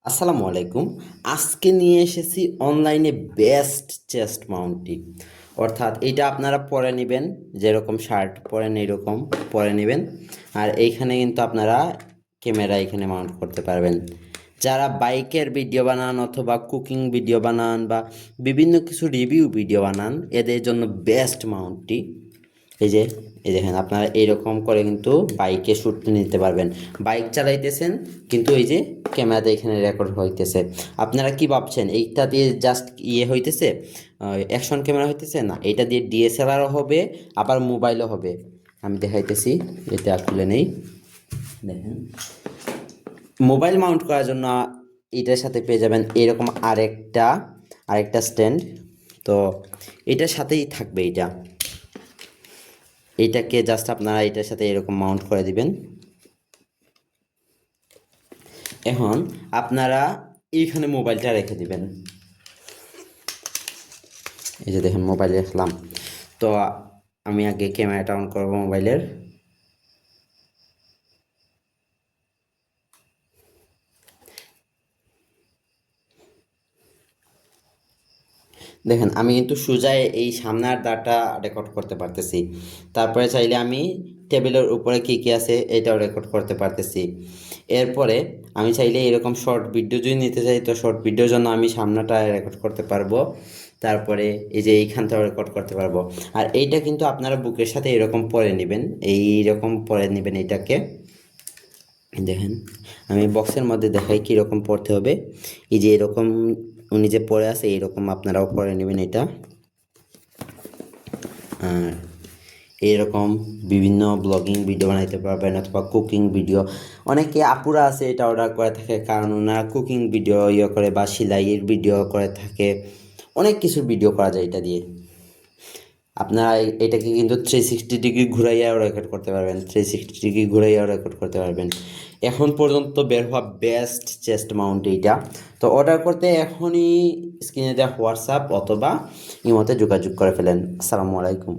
আসসালামু আলাইকুম। আজকে নিয়ে এসেছি অনলাইনে বেস্ট চেস্ট মাউন্টটি। অর্থাৎ এটা আপনারা পরে নেবেন, যেরকম শার্ট পরেন এরকম পরে নেবেন। আর এইখানে কিন্তু আপনারা ক্যামেরা এখানে মাউন্ট করতে পারবেন। যারা বাইকের ভিডিও বানান অথবা কুকিং ভিডিও বানান বা বিভিন্ন কিছু রিভিউ ভিডিও বানান, এদের জন্য বেস্ট মাউন্টটি। এই যে এই দেখেন, আপনারা এইরকম করে কিন্তু বাইকে শ্যুট নিতে পারবেন। বাইক চালাইতেছেন কিন্তু এই যে ক্যামেরাতে এখানে রেকর্ড হইতেছে। আপনারা কি ভাবছেন এইটা দিয়ে জাস্ট হইতেছে, অ্যাকশন ক্যামেরা হইতেছে? না, এটা দিয়ে ডিএসএলআরও হবে, আবার মোবাইলও হবে। আমি দেখাইতেছি, এটা খুলে নেই। দেখেন, মোবাইল মাউন্ট করার জন্য এটার সাথে পেয়ে যাবেন এরকম আরেকটা স্ট্যান্ড। তো এটার সাথেই থাকবে এইটাকে জাস্ট আপনারা এটার সাথে এরকম মাউন্ট করে দিবেন। এখন আপনারা এইখানে মোবাইলটা রেখে দিবেন। এই যে দেখেন, মোবাইল রাখলাম। তো আমি আগে ক্যামেরাটা অন করবো মোবাইলের। দেখেন, আমি কিন্তু সোজা এই সামনের দাঁড়টা রেকর্ড করতে পারতেছি। তারপরে চাইলে আমি টেবিলের উপরে কী কী আছে এটাও রেকর্ড করতে পারতেছি। এরপরে আমি চাইলে এরকম শর্ট ভিডিও যদি নিতে চাই, তো শর্ট ভিডিওর জন্য আমি সামনেটা রেকর্ড করতে পারবো। তারপরে এই যে এইখানটাও রেকর্ড করতে পারবো। আর এইটা কিন্তু আপনারা বুকের সাথে এরকম পরে নেবেন, এইরকম পরে নেবেন এটাকে। দেখেন, আমি বক্সের মধ্যে দেখাই কীরকম পড়তে হবে। এই যে এরকম উনি যে পড়ে আছে, এইরকম আপনারাও পড়ে নেবেন এটা। আর এরকম বিভিন্ন ব্লগিং ভিডিও বানাইতে পারবেন অথবা কুকিং ভিডিও। অনেকে আপুরা আছে এটা অর্ডার করে থাকে, কারণ ওনারা কুকিং ভিডিও করে বা সেলাইয়ের ভিডিও করে থাকে। অনেক কিছুর ভিডিও করা যায় এটা দিয়ে। আপনারা এটাকে কিন্তু 360 ডিগ্রি ঘুরাইয়াও রেকর্ড করতে পারবেন, 360 ডিগ্রি ঘুরাইয়াও রেকর্ড করতে পারবেন। এখন পর্যন্ত বের হওয়া বেস্ট চেস্ট মাউন্ট এইটা। তো অর্ডার করতে এখনই স্ক্রিনে দেওয়া হোয়াটসঅ্যাপ অথবা ইমোতে যোগাযোগ করে ফেলেন। আসসালামু আলাইকুম।